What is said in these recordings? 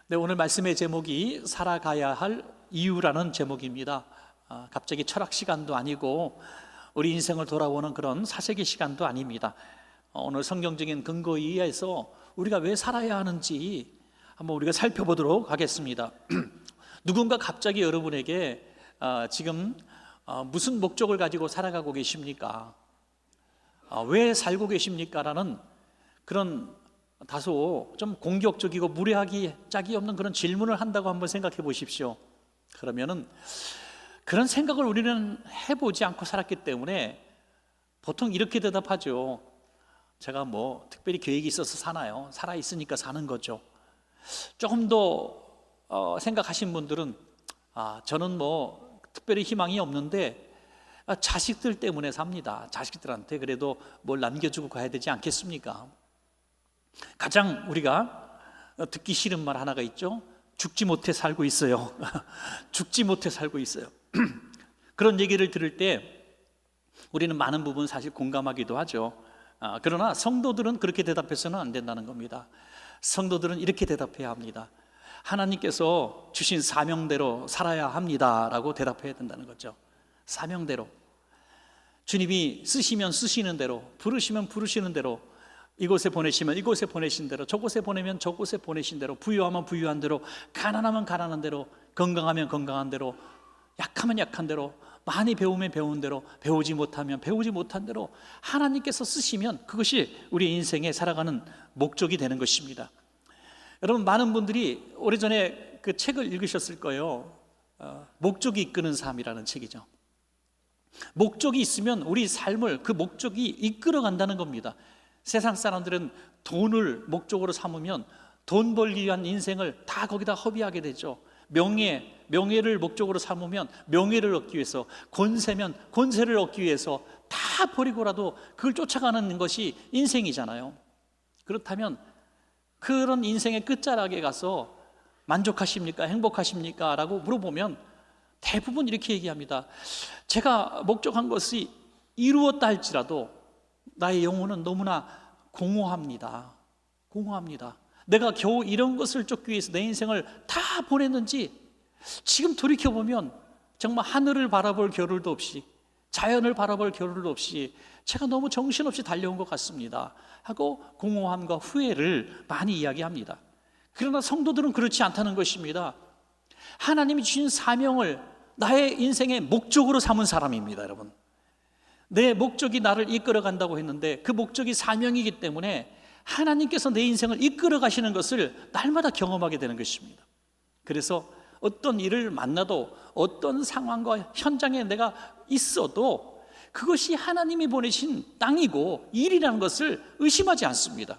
네, 오늘 말씀의 제목이 살아가야 할 이유라는 제목입니다. 갑자기 철학 시간도 아니고 우리 인생을 돌아보는 그런 사색의 시간도 아닙니다. 오늘 성경적인 근거에 의해서 우리가 왜 살아야 하는지 한번 우리가 살펴보도록 하겠습니다. 누군가 갑자기 여러분에게 지금 무슨 목적을 가지고 살아가고 계십니까? 왜 살고 계십니까? 라는 그런 다소 좀 공격적이고 무례하기 짝이 없는 그런 질문을 한다고 한번 생각해 보십시오. 그러면은 그런 생각을 우리는 해보지 않고 살았기 때문에 보통 이렇게 대답하죠. 제가 뭐 특별히 계획이 있어서 사나요? 살아있으니까 사는 거죠. 조금 더 생각하신 분들은 저는 뭐 특별히 희망이 없는데 자식들 때문에 삽니다. 자식들한테 그래도 뭘 남겨주고 가야 되지 않겠습니까? 가장 우리가 듣기 싫은 말 하나가 있죠. 죽지 못해 살고 있어요. 죽지 못해 살고 있어요. 그런 얘기를 들을 때 우리는 많은 부분 사실 공감하기도 하죠. 그러나 성도들은 그렇게 대답해서는 안 된다는 겁니다. 성도들은 이렇게 대답해야 합니다. 하나님께서 주신 사명대로 살아야 합니다 라고 대답해야 된다는 거죠. 사명대로 주님이 쓰시면 쓰시는 대로, 부르시면 부르시는 대로, 이곳에 보내시면 이곳에 보내신 대로, 저곳에 보내면 저곳에 보내신 대로, 부유하면 부유한 대로, 가난하면 가난한 대로, 건강하면 건강한 대로, 약하면 약한 대로, 많이 배우면 배운 대로, 배우지 못하면 배우지 못한 대로 하나님께서 쓰시면 그것이 우리 인생에 살아가는 목적이 되는 것입니다. 여러분, 많은 분들이 오래전에 그 책을 읽으셨을 거예요. 목적이 이끄는 삶이라는 책이죠. 목적이 있으면 우리 삶을 그 목적이 이끌어 간다는 겁니다. 세상 사람들은 돈을 목적으로 삼으면 돈 벌기 위한 인생을 다 거기다 허비하게 되죠. 명예를 목적으로 삼으면 명예를 얻기 위해서, 권세면 권세를 얻기 위해서 다 버리고라도 그걸 쫓아가는 것이 인생이잖아요. 그렇다면 그런 인생의 끝자락에 가서 만족하십니까? 행복하십니까? 라고 물어보면 대부분 이렇게 얘기합니다. 제가 목적한 것이 이루었다 할지라도 나의 영혼은 너무나 공허합니다. 내가 겨우 이런 것을 쫓기 위해서 내 인생을 다 보냈는지 지금 돌이켜보면 정말 하늘을 바라볼 겨를도 없이, 자연을 바라볼 겨를도 없이 제가 너무 정신없이 달려온 것 같습니다 하고 공허함과 후회를 많이 이야기합니다. 그러나 성도들은 그렇지 않다는 것입니다. 하나님이 주신 사명을 나의 인생의 목적으로 삼은 사람입니다. 여러분, 내 목적이 나를 이끌어 간다고 했는데 그 목적이 사명이기 때문에 하나님께서 내 인생을 이끌어 가시는 것을 날마다 경험하게 되는 것입니다. 그래서 어떤 일을 만나도, 어떤 상황과 현장에 내가 있어도 그것이 하나님이 보내신 땅이고 일이라는 것을 의심하지 않습니다.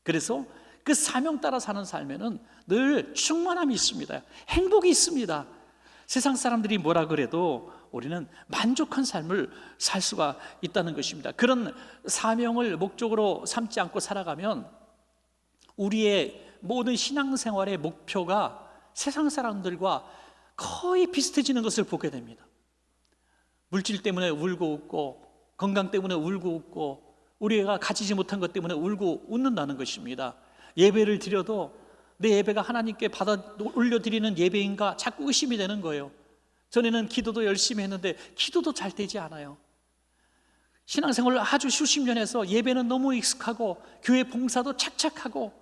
그래서 그 사명 따라 사는 삶에는 늘 충만함이 있습니다. 행복이 있습니다. 세상 사람들이 뭐라 그래도 우리는 만족한 삶을 살 수가 있다는 것입니다. 그런 사명을 목적으로 삼지 않고 살아가면 우리의 모든 신앙생활의 목표가 세상 사람들과 거의 비슷해지는 것을 보게 됩니다. 물질 때문에 울고 웃고, 건강 때문에 울고 웃고, 우리가 가지지 못한 것 때문에 울고 웃는다는 것입니다. 예배를 드려도 내 예배가 하나님께 받아 올려드리는 예배인가 자꾸 의심이 되는 거예요. 전에는 기도도 열심히 했는데 기도도 잘 되지 않아요. 신앙생활을 아주 수십 년 해서 예배는 너무 익숙하고 교회 봉사도 착착하고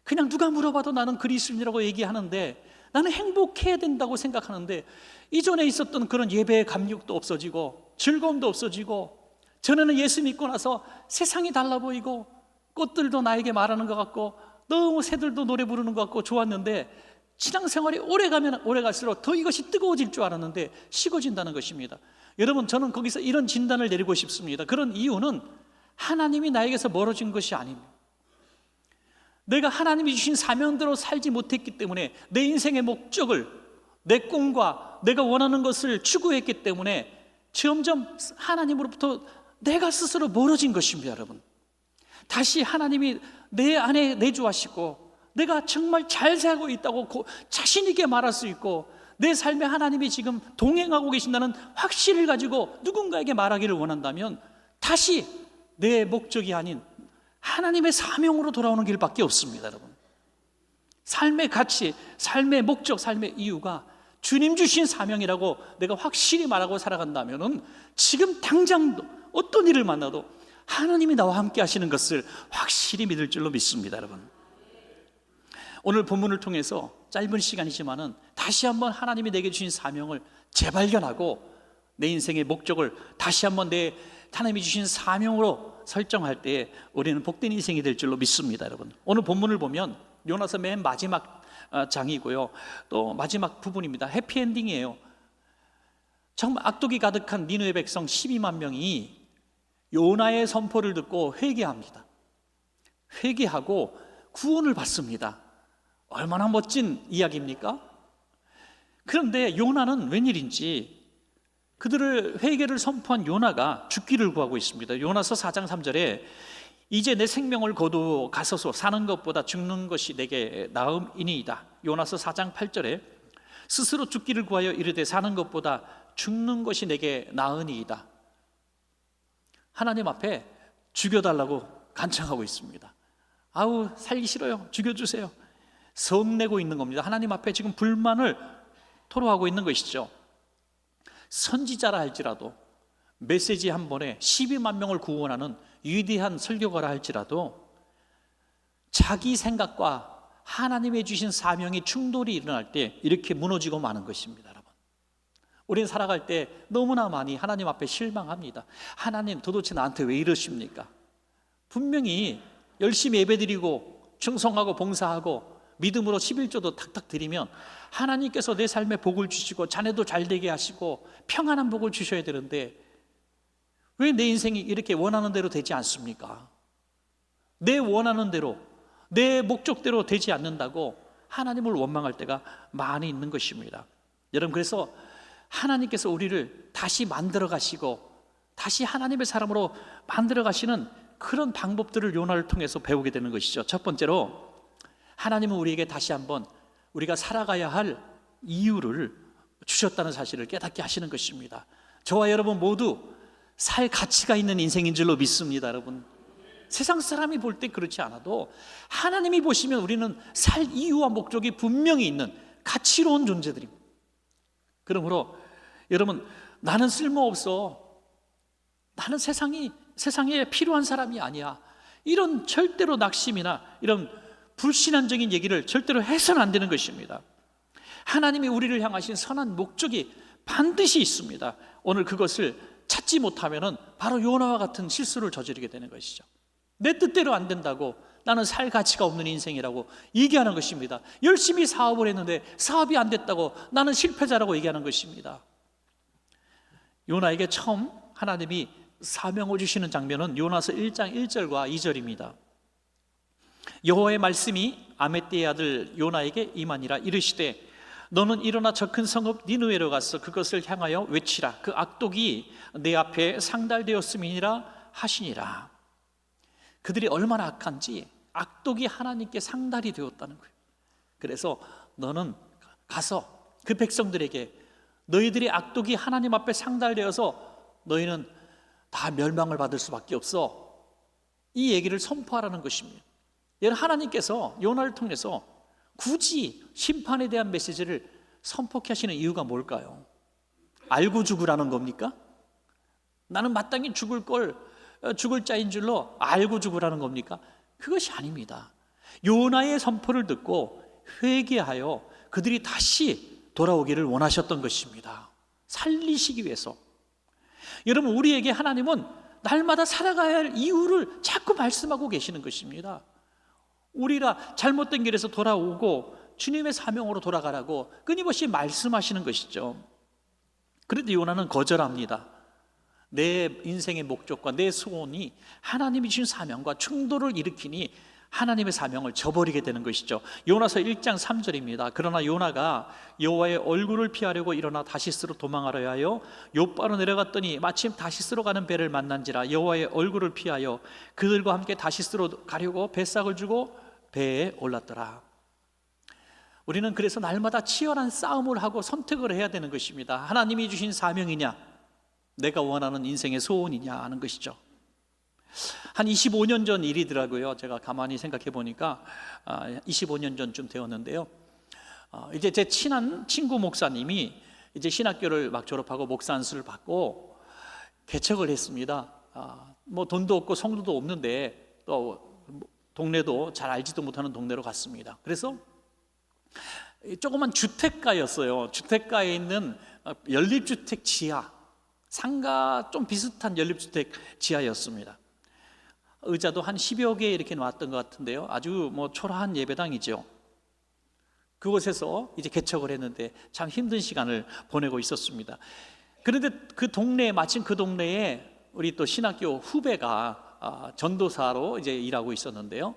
그냥 누가 물어봐도 나는 그리스도인이라고 얘기하는데 나는 행복해야 된다고 생각하는데 이전에 있었던 그런 예배의 감격도 없어지고 즐거움도 없어지고, 전에는 예수 믿고 나서 세상이 달라 보이고 꽃들도 나에게 말하는 것 같고 너무 새들도 노래 부르는 것 같고 좋았는데 신앙생활이 오래 가면 오래 갈수록 더 이것이 뜨거워질 줄 알았는데 식어진다는 것입니다. 여러분, 저는 거기서 이런 진단을 내리고 싶습니다. 그런 이유는 하나님이 나에게서 멀어진 것이 아닙니다. 내가 하나님이 주신 사명대로 살지 못했기 때문에 내 인생의 목적을, 내 꿈과 내가 원하는 것을 추구했기 때문에 점점 하나님으로부터 내가 스스로 멀어진 것입니다. 여러분, 다시 하나님이 내 안에 내주하시고 내가 정말 잘 살고 있다고 자신 있게 말할 수 있고 내 삶에 하나님이 지금 동행하고 계신다는 확신을 가지고 누군가에게 말하기를 원한다면 다시 내 목적이 아닌 하나님의 사명으로 돌아오는 길밖에 없습니다. 여러분, 삶의 가치, 삶의 목적, 삶의 이유가 주님 주신 사명이라고 내가 확실히 말하고 살아간다면 지금 당장도 어떤 일을 만나도 하나님이 나와 함께 하시는 것을 확실히 믿을 줄로 믿습니다. 여러분, 오늘 본문을 통해서 짧은 시간이지만은 다시 한번 하나님이 내게 주신 사명을 재발견하고 내 인생의 목적을 다시 한번 내 하나님이 주신 사명으로 설정할 때 우리는 복된 인생이 될 줄로 믿습니다. 여러분, 오늘 본문을 보면 요나서 맨 마지막 장이고요, 또 마지막 부분입니다. 해피엔딩이에요. 정말 악독이 가득한 니느웨 백성 12만 명이 요나의 선포를 듣고 회개합니다. 회개하고 구원을 받습니다. 얼마나 멋진 이야기입니까? 그런데 요나는 웬일인지 그들을 회개를 선포한 요나가 죽기를 구하고 있습니다. 요나서 4장 3절에 이제 내 생명을 거두어 가서서 사는 것보다 죽는 것이 내게 나음이니이다. 요나서 4장 8절에 스스로 죽기를 구하여 이르되 사는 것보다 죽는 것이 내게 나으니이다. 하나님 앞에 죽여달라고 간청하고 있습니다. 아우, 살기 싫어요, 죽여주세요. 성내고 있는 겁니다. 하나님 앞에 지금 불만을 토로하고 있는 것이죠. 선지자라 할지라도, 메시지 한 번에 12만 명을 구원하는 위대한 설교가라 할지라도 자기 생각과 하나님의 주신 사명이 충돌이 일어날 때 이렇게 무너지고 마는 것입니다. 여러분, 우리는 살아갈 때 너무나 많이 하나님 앞에 실망합니다. 하나님, 도대체 나한테 왜 이러십니까? 분명히 열심히 예배드리고 충성하고 봉사하고 믿음으로 11조도 탁탁 드리면 하나님께서 내 삶에 복을 주시고 자네도 잘 되게 하시고 평안한 복을 주셔야 되는데 왜 내 인생이 이렇게 원하는 대로 되지 않습니까? 내 원하는 대로, 내 목적대로 되지 않는다고 하나님을 원망할 때가 많이 있는 것입니다. 여러분, 그래서 하나님께서 우리를 다시 만들어 가시고 다시 하나님의 사람으로 만들어 가시는 그런 방법들을 요나를 통해서 배우게 되는 것이죠. 첫 번째로, 하나님은 우리에게 다시 한번 우리가 살아가야 할 이유를 주셨다는 사실을 깨닫게 하시는 것입니다. 저와 여러분 모두 살 가치가 있는 인생인 줄로 믿습니다. 여러분, 세상 사람이 볼 때 그렇지 않아도 하나님이 보시면 우리는 살 이유와 목적이 분명히 있는 가치로운 존재들입니다. 그러므로 여러분, 나는 쓸모없어, 나는 세상에 필요한 사람이 아니야, 이런 절대로 낙심이나 이런 불신앙적인 얘기를 절대로 해서는 안 되는 것입니다. 하나님이 우리를 향하신 선한 목적이 반드시 있습니다. 오늘 그것을 찾지 못하면 바로 요나와 같은 실수를 저지르게 되는 것이죠. 내 뜻대로 안 된다고 나는 살 가치가 없는 인생이라고 얘기하는 것입니다. 열심히 사업을 했는데 사업이 안 됐다고 나는 실패자라고 얘기하는 것입니다. 요나에게 처음 하나님이 사명을 주시는 장면은 요나서 1장 1절과 2절입니다. 여호와의 말씀이 아мет대의 아들 요나에게 임하니라. 이르시되 너는 일어나 저 큰 성읍 니느웨로 가서 그것을 향하여 외치라. 그 악독이 내 앞에 상달되었음이니라 하시니라. 그들이 얼마나 악한지 악독이 하나님께 상달이 되었다는 거예요. 그래서 너는 가서 그 백성들에게 너희들이 악독이 하나님 앞에 상달되어서 너희는 다 멸망을 받을 수밖에 없어, 이 얘기를 선포하라는 것입니다. 여러분, 하나님께서 요나를 통해서 굳이 심판에 대한 메시지를 선포케 하시는 이유가 뭘까요? 알고 죽으라는 겁니까? 나는 마땅히 죽을 자인 줄로 알고 죽으라는 겁니까? 그것이 아닙니다. 요나의 선포를 듣고 회개하여 그들이 다시 돌아오기를 원하셨던 것입니다. 살리시기 위해서. 여러분, 우리에게 하나님은 날마다 살아가야 할 이유를 자꾸 말씀하고 계시는 것입니다. 우리가 잘못된 길에서 돌아오고 주님의 사명으로 돌아가라고 끊임없이 말씀하시는 것이죠. 그런데 요나는 거절합니다. 내 인생의 목적과 내 소원이 하나님이 주신 사명과 충돌을 일으키니 하나님의 사명을 저버리게 되는 것이죠. 요나서 1장 3절입니다. 그러나 요나가 여호와의 얼굴을 피하려고 일어나 다시스로 도망하려 하여 욥바로 내려갔더니 마침 다시스로 가는 배를 만난지라. 여호와의 얼굴을 피하여 그들과 함께 다시스로 가려고 배싹을 주고 배에 올랐더라. 우리는 그래서 날마다 치열한 싸움을 하고 선택을 해야 되는 것입니다. 하나님이 주신 사명이냐, 내가 원하는 인생의 소원이냐 하는 것이죠. 한 25년 전 일이더라고요. 제가 가만히 생각해 보니까 25년 전쯤 되었는데요. 이제 제 친한 친구 목사님이 이제 신학교를 막 졸업하고 목사 안수를 받고 개척을 했습니다. 뭐 돈도 없고 성도도 없는데 또 동네도 잘 알지도 못하는 동네로 갔습니다. 그래서 조그만 주택가였어요. 주택가에 있는 연립주택 지하, 상가 좀 비슷한 연립주택 지하였습니다. 의자도 한 10여 개 이렇게 놨던 것 같은데요. 아주 뭐 초라한 예배당이죠. 그곳에서 이제 개척을 했는데 참 힘든 시간을 보내고 있었습니다. 그런데 그 동네에, 마침 그 동네에 우리 또 신학교 후배가 전도사로 이제 일하고 있었는데요.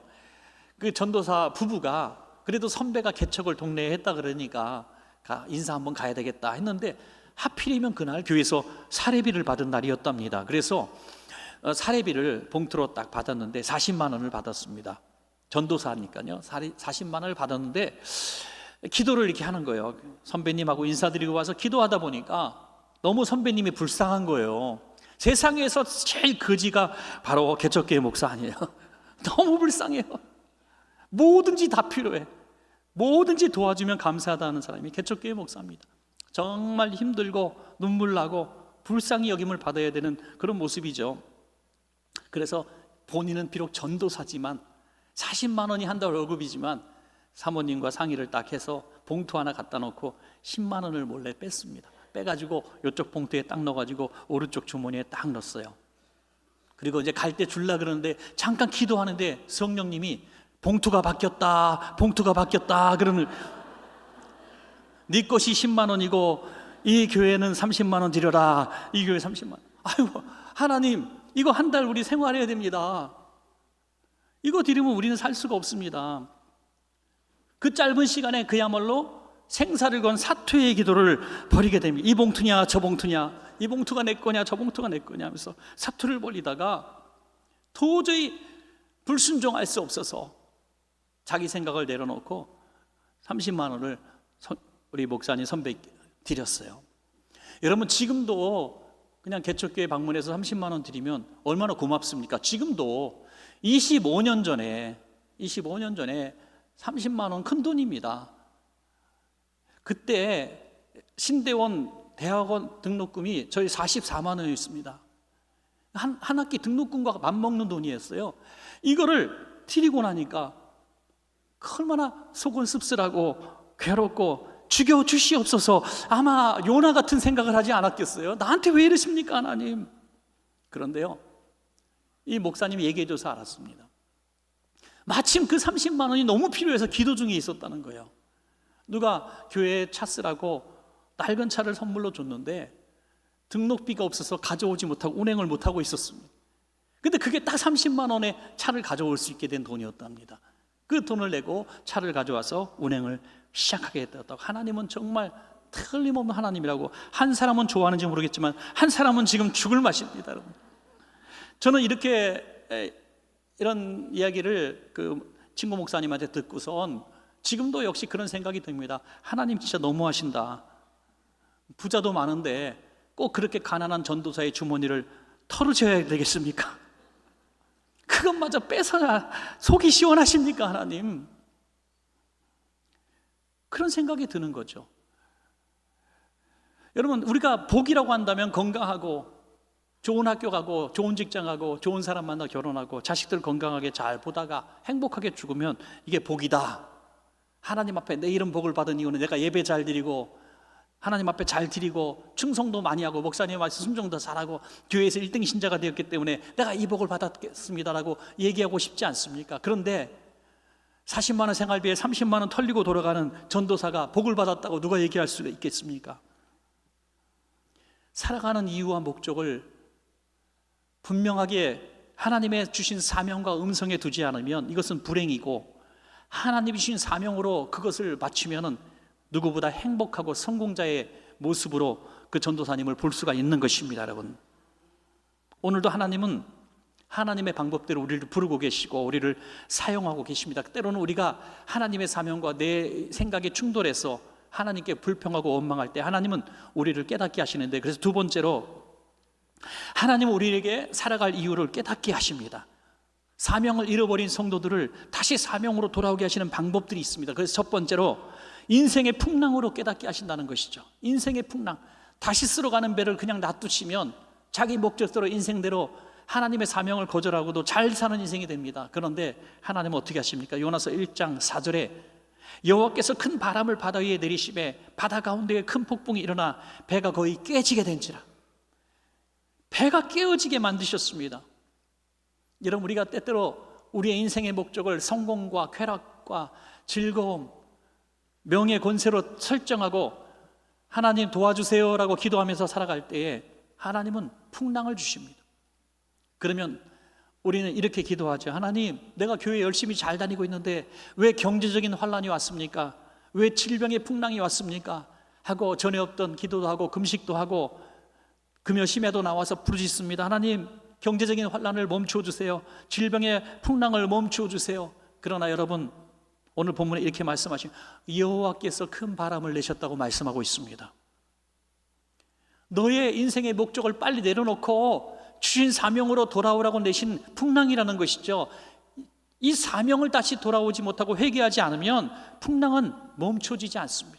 그 전도사 부부가 그래도 선배가 개척을 동네에 했다 그러니까 인사 한번 가야 되겠다 했는데 하필이면 그날 교회에서 사례비를 받은 날이었답니다. 그래서 사례비를 봉투로 딱 받았는데 40만 원을 받았습니다. 전도사니까요. 40만 원을 받았는데 기도를 이렇게 하는 거예요. 선배님하고 인사드리고 와서 기도하다 보니까 너무 선배님이 불쌍한 거예요. 세상에서 제일 거지가 바로 개척교회 목사 아니에요. 너무 불쌍해요. 뭐든지 다 필요해. 뭐든지 도와주면 감사하다는 사람이 개척교회 목사입니다. 정말 힘들고 눈물 나고 불쌍히 여김을 받아야 되는 그런 모습이죠. 그래서 본인은 비록 전도사지만 40만 원이 한 달 월급이지만 사모님과 상의를 딱 해서 봉투 하나 갖다 놓고 10만 원을 몰래 뺐습니다. 빼가지고 이쪽 봉투에 딱 넣어가지고 오른쪽 주머니에 딱 넣었어요. 그리고 이제 갈 때 줄라 그러는데 잠깐 기도하는데 성령님이 봉투가 바뀌었다, 봉투가 바뀌었다 그러는, 네 것이 10만 원이고 이 교회는 30만 원 드려라. 이 교회 30만 원. 아이고 하나님, 이거 한 달 우리 생활해야 됩니다. 이거 드리면 우리는 살 수가 없습니다. 그 짧은 시간에 그야말로 생사를 건 사퇴의 기도를 벌이게 됩니다. 이 봉투냐 저 봉투냐, 이 봉투가 내 거냐 저 봉투가 내 거냐 하면서 사투를 벌이다가 도저히 불순종할 수 없어서 자기 생각을 내려놓고 30만 원을 우리 목사님 선배에게 드렸어요. 여러분 지금도 그냥 개척교회 방문해서 30만 원 드리면 얼마나 고맙습니까? 지금도 25년 전에 30만 원 큰 돈입니다. 그때 신대원 대학원 등록금이 저희 44만 원이었습니다. 한 학기 등록금과 맞먹는 돈이었어요. 이거를 드리고 나니까 얼마나 속은 씁쓸하고 괴롭고 죽여주시옵소서 아마 요나 같은 생각을 하지 않았겠어요? 나한테 왜 이러십니까 하나님? 그런데요, 이 목사님이 얘기해줘서 알았습니다. 마침 그 30만 원이 너무 필요해서 기도 중에 있었다는 거예요. 누가 교회에 차 쓰라고 낡은 차를 선물로 줬는데 등록비가 없어서 가져오지 못하고 운행을 못하고 있었습니다. 근데 그게 딱 30만 원에 차를 가져올 수 있게 된 돈이었답니다. 그 돈을 내고 차를 가져와서 운행을 시작하게 됐다고. 하나님은 정말 틀림없는 하나님이라고. 한 사람은 좋아하는지 모르겠지만 한 사람은 지금 죽을 맛입니다, 여러분. 저는 이런 이야기를 그 친구 목사님한테 듣고선 지금도 역시 그런 생각이 듭니다. 하나님 진짜 너무하신다. 부자도 많은데 꼭 그렇게 가난한 전도사의 주머니를 털으셔야 되겠습니까? 그것마저 뺏어야 속이 시원하십니까 하나님? 그런 생각이 드는 거죠. 여러분, 우리가 복이라고 한다면 건강하고 좋은 학교 가고 좋은 직장 가고 좋은 사람 만나 결혼하고 자식들 건강하게 잘 보다가 행복하게 죽으면 이게 복이다. 하나님 앞에 내 이름 복을 받은 이유는 내가 예배 잘 드리고 하나님 앞에 잘 드리고 충성도 많이 하고 목사님 말씀 순종도 잘하고 교회에서 1등 신자가 되었기 때문에 내가 이 복을 받았겠습니다라고 얘기하고 싶지 않습니까? 그런데 40만 원 생활비에 30만 원 털리고 돌아가는 전도사가 복을 받았다고 누가 얘기할 수가 있겠습니까? 살아가는 이유와 목적을 분명하게 하나님의 주신 사명과 음성에 두지 않으면 이것은 불행이고, 하나님이 주신 사명으로 그것을 맞추면은 누구보다 행복하고 성공자의 모습으로 그 전도사님을 볼 수가 있는 것입니다, 여러분. 오늘도 하나님은 하나님의 방법대로 우리를 부르고 계시고 우리를 사용하고 계십니다. 때로는 우리가 하나님의 사명과 내 생각에 충돌해서 하나님께 불평하고 원망할 때 하나님은 우리를 깨닫게 하시는데, 그래서 두 번째로 하나님은 우리에게 살아갈 이유를 깨닫게 하십니다. 사명을 잃어버린 성도들을 다시 사명으로 돌아오게 하시는 방법들이 있습니다. 그래서 첫 번째로 인생의 풍랑으로 깨닫게 하신다는 것이죠. 인생의 풍랑, 다시 쓸어가는 배를 그냥 놔두시면 자기 목적대로 인생대로 하나님의 사명을 거절하고도 잘 사는 인생이 됩니다. 그런데 하나님은 어떻게 하십니까? 요나서 1장 4절에 여호와께서 큰 바람을 바다 위에 내리시매 바다 가운데에 큰 폭풍이 일어나 배가 거의 깨지게 된지라. 배가 깨어지게 만드셨습니다. 여러분, 우리가 때때로 우리의 인생의 목적을 성공과 쾌락과 즐거움, 명예, 권세로 설정하고 하나님 도와주세요라고 기도하면서 살아갈 때에 하나님은 풍랑을 주십니다. 그러면 우리는 이렇게 기도하죠. 하나님, 내가 교회 열심히 잘 다니고 있는데 왜 경제적인 환란이 왔습니까? 왜 질병의 풍랑이 왔습니까? 하고 전에 없던 기도도 하고 금식도 하고 금요 심야도 나와서 부르짖습니다. 하나님, 경제적인 환란을 멈추어 주세요. 질병의 풍랑을 멈추어 주세요. 그러나 여러분, 오늘 본문에 이렇게 말씀하신 여호와께서 큰 바람을 내셨다고 말씀하고 있습니다. 너의 인생의 목적을 빨리 내려놓고 주신 사명으로 돌아오라고 내신 풍랑이라는 것이죠. 이 사명을 다시 돌아오지 못하고 회개하지 않으면 풍랑은 멈춰지지 않습니다.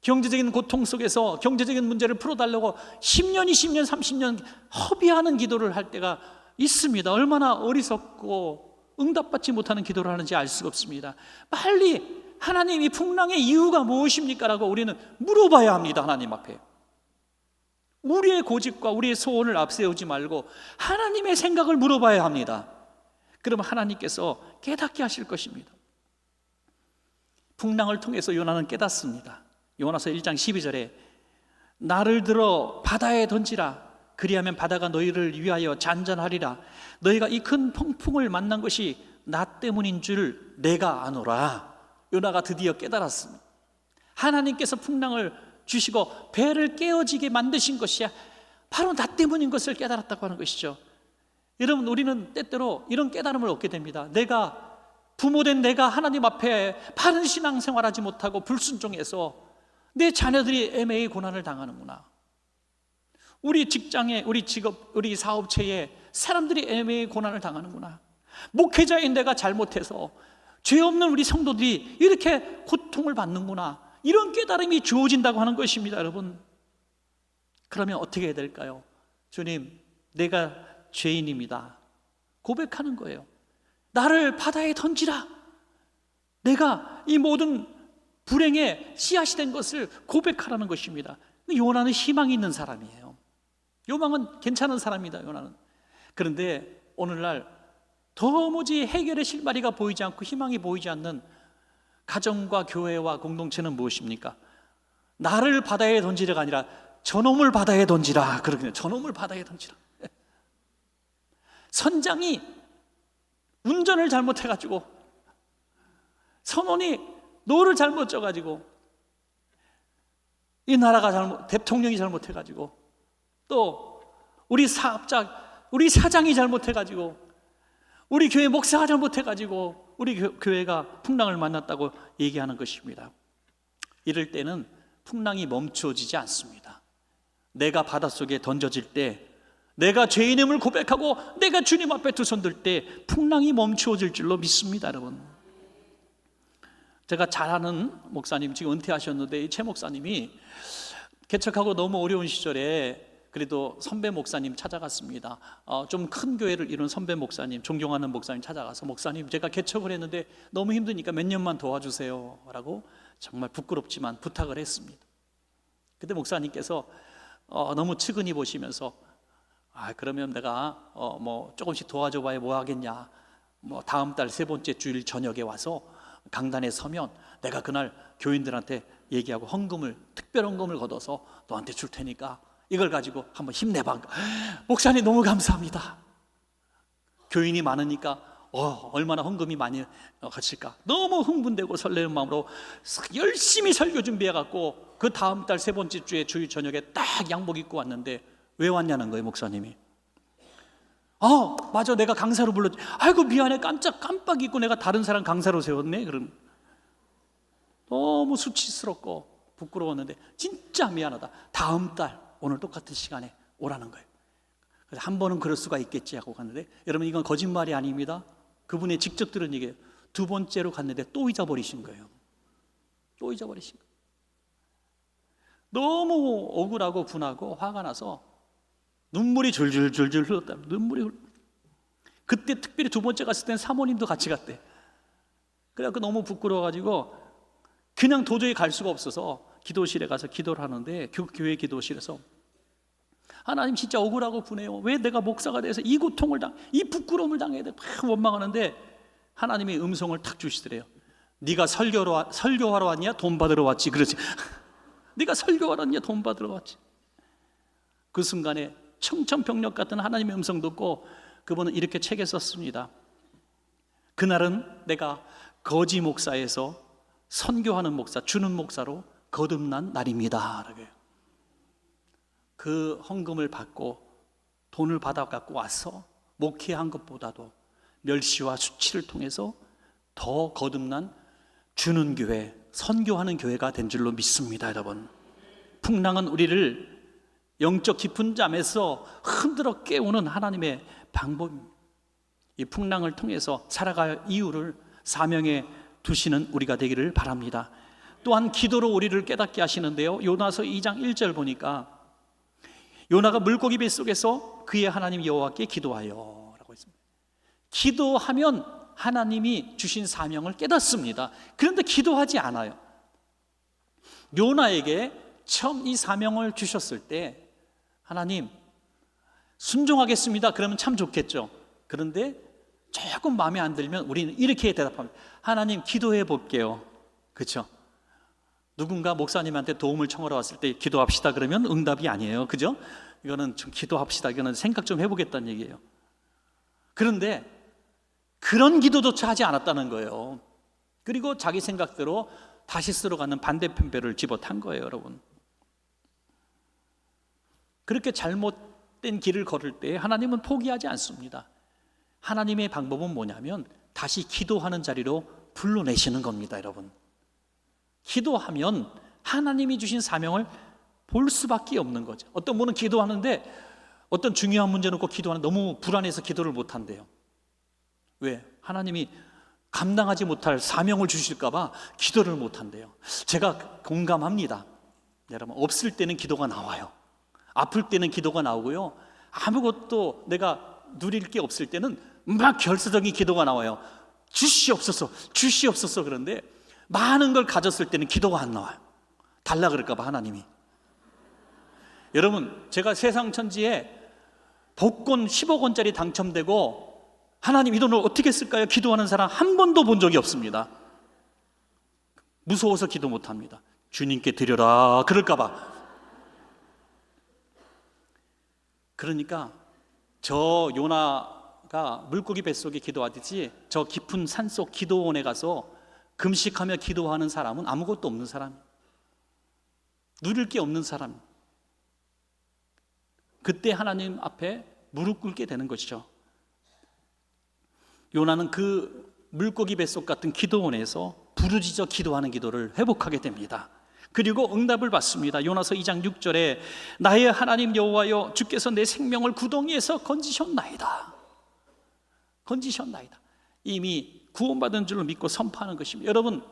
경제적인 고통 속에서 경제적인 문제를 풀어달라고 10년, 20년, 30년 허비하는 기도를 할 때가 있습니다. 얼마나 어리석고 응답받지 못하는 기도를 하는지 알 수가 없습니다. 빨리 하나님, 이 풍랑의 이유가 무엇입니까? 라고 우리는 물어봐야 합니다. 하나님 앞에. 우리의 고집과 우리의 소원을 앞세우지 말고 하나님의 생각을 물어봐야 합니다. 그러면 하나님께서 깨닫게 하실 것입니다. 풍랑을 통해서 요나는 깨닫습니다. 요나서 1장 12절에 나를 들어 바다에 던지라. 그리하면 바다가 너희를 위하여 잔잔하리라. 너희가 이 큰 폭풍을 만난 것이 나 때문인 줄 내가 아노라. 요나가 드디어 깨달았습니다. 하나님께서 풍랑을 주시고 배를 깨어지게 만드신 것이 바로 나 때문인 것을 깨달았다고 하는 것이죠. 여러분, 우리는 때때로 이런 깨달음을 얻게 됩니다. 내가 부모된 내가 하나님 앞에 바른 신앙생활하지 못하고 불순종해서 내 자녀들이 애매히 고난을 당하는구나. 우리 직장에, 우리 직업, 우리 사업체에 사람들이 애매히 고난을 당하는구나. 목회자인 내가 잘못해서 죄 없는 우리 성도들이 이렇게 고통을 받는구나. 이런 깨달음이 주어진다고 하는 것입니다, 여러분. 그러면 어떻게 해야 될까요? 주님, 내가 죄인입니다. 고백하는 거예요. 나를 바다에 던지라. 내가 이 모든 불행의 씨앗이 된 것을 고백하라는 것입니다. 요나는 희망이 있는 사람이에요. 요나는 괜찮은 사람이다, 요나는. 그런데 오늘날 도무지 해결의 실마리가 보이지 않고 희망이 보이지 않는 가정과 교회와 공동체는 무엇입니까? 나를 바다에 던지라가 아니라 저놈을 바다에 던지라. 그러거든요. 저놈을 바다에 던지라. 선장이 운전을 잘못해가지고, 선원이 노를 잘못 쪄가지고, 이 나라가 대통령이 잘못해가지고, 또 우리 사업자, 우리 사장이 잘못해가지고, 우리 교회 목사가 잘못해가지고 우리 교회가 풍랑을 만났다고 얘기하는 것입니다. 이럴 때는 풍랑이 멈춰지지 않습니다. 내가 바닷속에 던져질 때, 내가 죄인임을 고백하고 내가 주님 앞에 두 손 들 때 풍랑이 멈추어질 줄로 믿습니다, 여러분. 제가 잘 아는 목사님, 지금 은퇴하셨는데 이 최 목사님이 개척하고 너무 어려운 시절에 그래도 선배 목사님 찾아갔습니다. 좀 큰 교회를 이룬 선배 목사님, 존경하는 목사님 찾아가서, 목사님, 제가 개척을 했는데 너무 힘드니까 몇 년만 도와주세요 라고 정말 부끄럽지만 부탁을 했습니다. 그때 목사님께서 너무 측은히 보시면서, 그러면 내가 뭐 조금씩 도와줘 봐야 뭐 하겠냐, 뭐 다음 달 세 번째 주일 저녁에 와서 강단에 서면 내가 그날 교인들한테 얘기하고 헌금을, 특별 헌금을 걷어서 너한테 줄 테니까 이걸 가지고 한번 힘내봐. 목사님, 너무 감사합니다. 교인이 많으니까 얼마나 헌금이 많이 가실까. 너무 흥분되고 설레는 마음으로 열심히 설교 준비해갖고 그 다음 달 세 번째 주에 주일 저녁에 딱 양복 입고 왔는데, 왜 왔냐는 거예요, 목사님이. 맞아, 내가 강사로 불렀지. 아이고 미안해, 깜빡 잊고 내가 다른 사람 강사로 세웠네. 그럼 너무 수치스럽고 부끄러웠는데, 진짜 미안하다. 다음 달 오늘 똑같은 시간에 오라는 거예요. 그래서 한 번은 그럴 수가 있겠지 하고 갔는데, 여러분 이건 거짓말이 아닙니다. 그분이 직접 들은 얘기예요. 두 번째로 갔는데 또 잊어버리신 거예요. 또 잊어버리신 거예요. 너무 억울하고 분하고 화가 나서 눈물이 줄줄줄줄 흘렀다. 그때 특별히 두 번째 갔을 땐 사모님도 같이 갔대. 그래갖고 너무 부끄러워가지고 그냥 도저히 갈 수가 없어서 기도실에 가서 기도를 하는데, 교회 기도실에서 하나님 진짜 억울하고 분해요. 왜 내가 목사가 돼서 이 고통을 이 부끄러움을 당해야 돼? 막 원망하는데 하나님이 음성을 탁 주시더래요. 네가 설교하러 왔냐? 돈 받으러 왔지. 그러지. 네가 설교하러 왔냐? 돈 받으러 왔지. 그 순간에 청천벽력 같은 하나님의 음성 듣고 그분은 이렇게 책에 썼습니다. 그날은 내가 거지 목사에서 선교하는 목사, 주는 목사로 거듭난 날입니다. 그 헌금을 받고 돈을 받아 갖고 와서 목회한 것보다도 멸시와 수치를 통해서 더 거듭난 주는 교회, 선교하는 교회가 된 줄로 믿습니다. 여러분, 풍랑은 우리를 영적 깊은 잠에서 흔들어 깨우는 하나님의 방법입니다. 이 풍랑을 통해서 살아갈 이유를 사명에 두시는 우리가 되기를 바랍니다. 또한 기도로 우리를 깨닫게 하시는데요, 요나서 2장 1절 보니까 요나가 물고기 뱃속에서 그의 하나님 여호와께 기도하여 라고 했습니다. 기도하면 하나님이 주신 사명을 깨닫습니다. 그런데 기도하지 않아요. 요나에게 처음 이 사명을 주셨을 때 하나님 순종하겠습니다. 그러면 참 좋겠죠. 그런데 조금 마음에 안 들면 우리는 이렇게 대답합니다. 하나님 기도해 볼게요. 그렇죠? 누군가 목사님한테 도움을 청하러 왔을 때 기도합시다 그러면 응답이 아니에요. 그죠? 이거는 좀 기도합시다, 이거는 생각 좀 해보겠다는 얘기예요. 그런데 그런 기도조차 하지 않았다는 거예요. 그리고 자기 생각대로 다시스로 가는 반대편 배를 집어탄 거예요. 여러분, 그렇게 잘못된 길을 걸을 때 하나님은 포기하지 않습니다. 하나님의 방법은 뭐냐면 다시 기도하는 자리로 불러내시는 겁니다. 여러분, 기도하면 하나님이 주신 사명을 볼 수밖에 없는 거죠. 어떤 분은 기도하는데 어떤 중요한 문제 놓고 기도하는 너무 불안해서 기도를 못 한대요. 왜? 하나님이 감당하지 못할 사명을 주실까 봐 기도를 못 한대요. 제가 공감합니다. 여러분, 없을 때는 기도가 나와요. 아플 때는 기도가 나오고요, 아무것도 내가 누릴 게 없을 때는 막 결사적인 기도가 나와요. 주시옵소서, 주시옵소서. 그런데 많은 걸 가졌을 때는 기도가 안 나와요. 달라 그럴까 봐 하나님이. 여러분, 제가 세상 천지에 복권 10억 원짜리 당첨되고 하나님 이 돈을 어떻게 쓸까요? 기도하는 사람 한 번도 본 적이 없습니다. 무서워서 기도 못합니다. 주님께 드려라 그럴까 봐. 그러니까 저 요나가 물고기 뱃속에 기도하듯이 저 깊은 산속 기도원에 가서 금식하며 기도하는 사람은 아무것도 없는 사람, 누릴 게 없는 사람, 그때 하나님 앞에 무릎 꿇게 되는 것이죠. 요나는 그 물고기 뱃속 같은 기도원에서 부르짖어 기도하는 기도를 회복하게 됩니다. 그리고 응답을 받습니다. 요나서 2장 6절에 나의 하나님 여호와여, 주께서 내 생명을 구덩이에서 건지셨나이다. 건지셨나이다. 이미 구원받은 줄을 믿고 선포하는 것입니다. 여러분,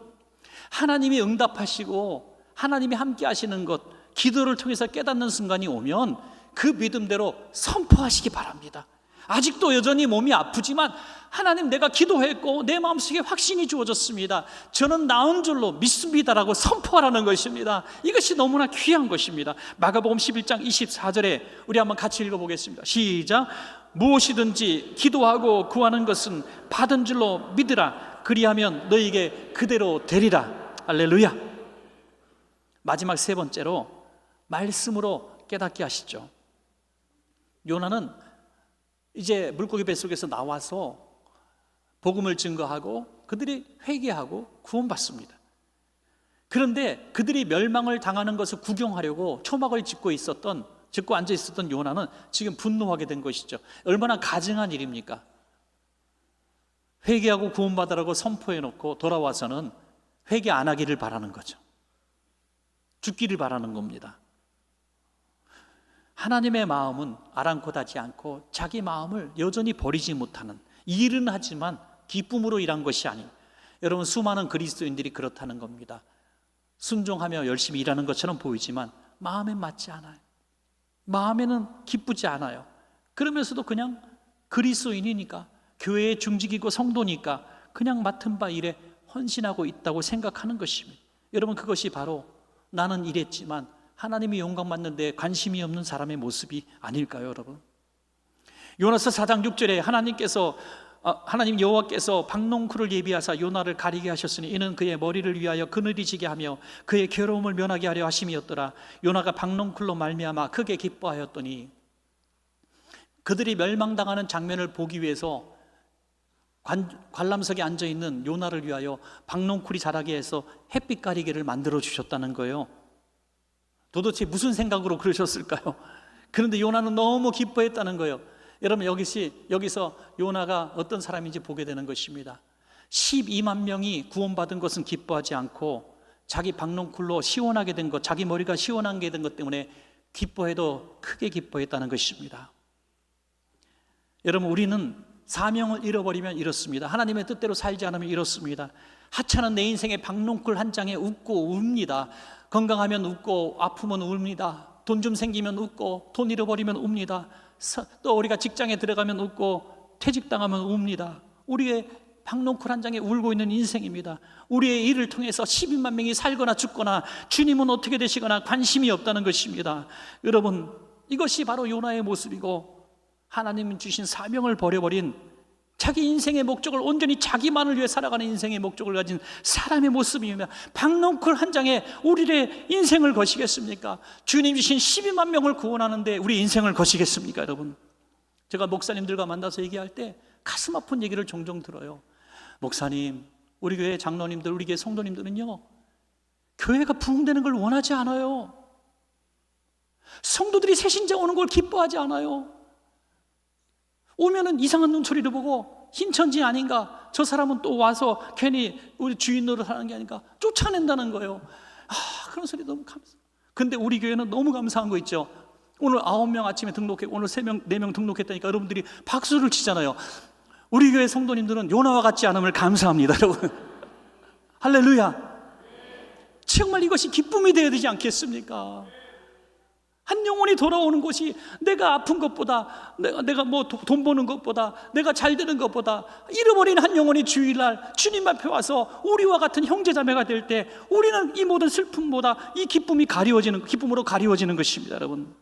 하나님이 응답하시고 하나님이 함께 하시는 것, 기도를 통해서 깨닫는 순간이 오면 그 믿음대로 선포하시기 바랍니다. 아직도 여전히 몸이 아프지만 하나님, 내가 기도했고 내 마음속에 확신이 주어졌습니다. 저는 나은 줄로 믿습니다라고 선포하라는 것입니다. 이것이 너무나 귀한 것입니다. 마가복음 11장 24절에 우리 한번 같이 읽어보겠습니다. 시작. 무엇이든지 기도하고 구하는 것은 받은 줄로 믿으라. 그리하면 너에게 그대로 되리라. 할렐루야. 마지막 세 번째로 말씀으로 깨닫게 하시죠. 요나는 이제 물고기 뱃속에서 나와서 복음을 증거하고 그들이 회개하고 구원받습니다. 그런데 그들이 멸망을 당하는 것을 구경하려고 초막을 짓고 앉아 있었던 요나는 지금 분노하게 된 것이죠. 얼마나 가증한 일입니까? 회개하고 구원받으라고 선포해놓고 돌아와서는 회개 안 하기를 바라는 거죠. 죽기를 바라는 겁니다. 하나님의 마음은 아랑곳하지 않고 자기 마음을 여전히 버리지 못하는, 일은 하지만 기쁨으로 일한 것이 아닌, 여러분 수많은 그리스도인들이 그렇다는 겁니다. 순종하며 열심히 일하는 것처럼 보이지만 마음에 맞지 않아요. 마음에는 기쁘지 않아요. 그러면서도 그냥 그리스도인이니까, 교회의 중직이고 성도니까 그냥 맡은 바 일에 헌신하고 있다고 생각하는 것입니다. 여러분, 그것이 바로 나는 일했지만 하나님이 영광받는 데 관심이 없는 사람의 모습이 아닐까요, 여러분? 요나서 4장 6절에 하나님 여호와께서 박농쿨을 예비하사 요나를 가리게 하셨으니 이는 그의 머리를 위하여 그늘이 지게 하며 그의 괴로움을 면하게 하려 하심이었더라. 요나가 박농쿨로 말미암아 크게 기뻐하였더니, 그들이 멸망당하는 장면을 보기 위해서 관람석에 앉아있는 요나를 위하여 박농쿨이 자라게 해서 햇빛 가리개를 만들어 주셨다는 거예요. 도대체 무슨 생각으로 그러셨을까요? 그런데 요나는 너무 기뻐했다는 거예요. 여러분, 여기서 요나가 어떤 사람인지 보게 되는 것입니다. 12만 명이 구원받은 것은 기뻐하지 않고 자기 박농쿨로 시원하게 된 것, 자기 머리가 시원하게 된 것 때문에 기뻐해도 크게 기뻐했다는 것입니다. 여러분, 우리는 사명을 잃어버리면 이렇습니다. 하나님의 뜻대로 살지 않으면 이렇습니다. 하찮은 내 인생의 박농쿨 한 장에 웃고 웁니다. 건강하면 웃고 아프면 웁니다. 돈 좀 생기면 웃고 돈 잃어버리면 웁니다. 또 우리가 직장에 들어가면 웃고 퇴직당하면 웁니다. 우리의 박농쿨 한 장에 울고 있는 인생입니다. 우리의 일을 통해서 12만 명이 살거나 죽거나 주님은 어떻게 되시거나 관심이 없다는 것입니다. 여러분, 이것이 바로 요나의 모습이고, 하나님 주신 사명을 버려버린, 자기 인생의 목적을 온전히 자기만을 위해 살아가는 인생의 목적을 가진 사람의 모습이며, 박농쿨 한 장에 우리의 인생을 거시겠습니까? 주님 주신 12만 명을 구원하는데 우리 인생을 거시겠습니까, 여러분? 제가 목사님들과 만나서 얘기할 때 가슴 아픈 얘기를 종종 들어요. 목사님, 우리 교회 장로님들, 우리 교회 성도님들은요, 교회가 부흥되는 걸 원하지 않아요. 성도들이 새신자 오는 걸 기뻐하지 않아요. 오면은 이상한 눈초리를 보고 흰천지 아닌가, 저 사람은 또 와서 괜히 우리 주인 노릇 하는 게 아닌가 쫓아낸다는 거예요. 그런 소리 너무 감사. 근데 우리 교회는 너무 감사한 거 있죠. 오늘 9명 아침에 등록해, 오늘 4명 등록했다니까 여러분들이 박수를 치잖아요. 우리 교회 성도님들은 요나와 같지 않음을 감사합니다, 여러분. 할렐루야. 정말 이것이 기쁨이 되어야 되지 않겠습니까? 한 영혼이 돌아오는 것이 내가 아픈 것보다, 내가 뭐 돈 버는 것보다, 내가 잘 되는 것보다, 잃어버린 한 영혼이 주일날 주님 앞에 와서 우리와 같은 형제자매가 될 때 우리는 이 모든 슬픔보다 이 기쁨으로 가리워지는 것입니다, 여러분.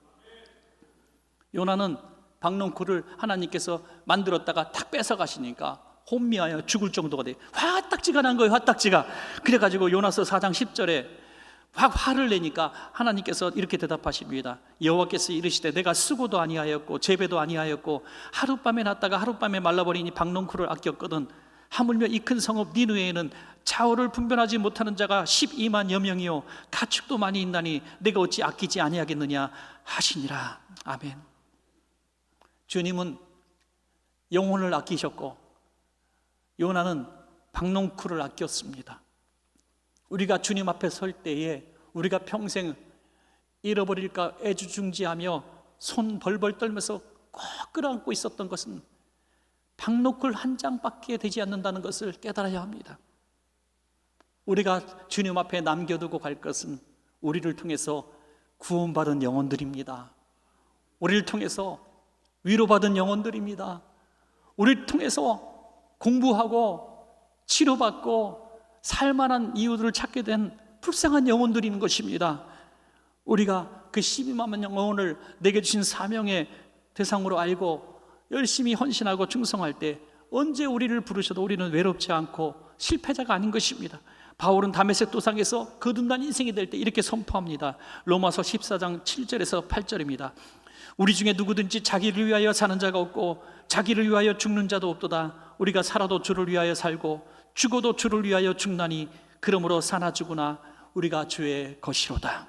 요나는 박농쿨을 하나님께서 만들었다가 탁 뺏어가시니까 혼미하여 죽을 정도가 돼요. 화딱지가 난 거예요, 화딱지가. 그래가지고 요나서 4장 10절에 화를 내니까 하나님께서 이렇게 대답하십니다. 여호와께서 이르시되 내가 수고도 아니하였고 재배도 아니하였고 하룻밤에 났다가 하룻밤에 말라버리니 박농쿨을 아꼈거든. 하물며 이 큰 성읍 니느웨에는 좌우를 분별하지 못하는 자가 12만여 명이요 가축도 많이 있나니 내가 어찌 아끼지 아니하겠느냐 하시니라. 아멘. 주님은 영혼을 아끼셨고 요나는 박농쿨을 아꼈습니다. 우리가 주님 앞에 설 때에 우리가 평생 잃어버릴까 애주중지하며 손 벌벌 떨면서 꼭 끌어안고 있었던 것은 박농쿨 한 장밖에 되지 않는다는 것을 깨달아야 합니다. 우리가 주님 앞에 남겨두고 갈 것은 우리를 통해서 구원받은 영혼들입니다. 우리를 통해서 위로받은 영혼들입니다. 우리를 통해서 공부하고 치료받고 살만한 이유들을 찾게 된 불쌍한 영혼들인 것입니다. 우리가 그 12만 영혼을 내게 주신 사명의 대상으로 알고 열심히 헌신하고 충성할 때 언제 우리를 부르셔도 우리는 외롭지 않고 실패자가 아닌 것입니다. 바울은 다메섹 도상에서 거듭난 인생이 될 때 이렇게 선포합니다. 로마서 14장 7절에서 8절입니다. 우리 중에 누구든지 자기를 위하여 사는 자가 없고 자기를 위하여 죽는 자도 없도다. 우리가 살아도 주를 위하여 살고 죽어도 주를 위하여 죽나니 그러므로 사나 죽으나 우리가 주의 것이로다.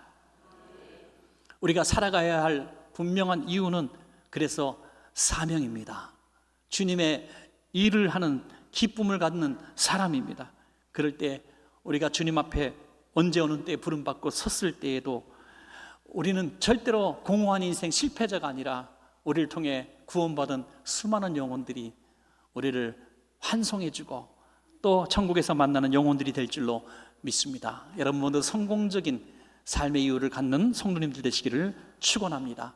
우리가 살아가야 할 분명한 이유는 그래서 사명입니다. 주님의 일을 하는 기쁨을 갖는 사람입니다. 그럴 때 우리가 주님 앞에 언제 어느 때 부름받고 섰을 때에도 우리는 절대로 공허한 인생 실패자가 아니라 우리를 통해 구원받은 수많은 영혼들이 우리를 환송해주고 또 천국에서 만나는 영혼들이 될 줄로 믿습니다. 여러분 모두 성공적인 삶의 이유를 갖는 성도님들 되시기를 축원합니다.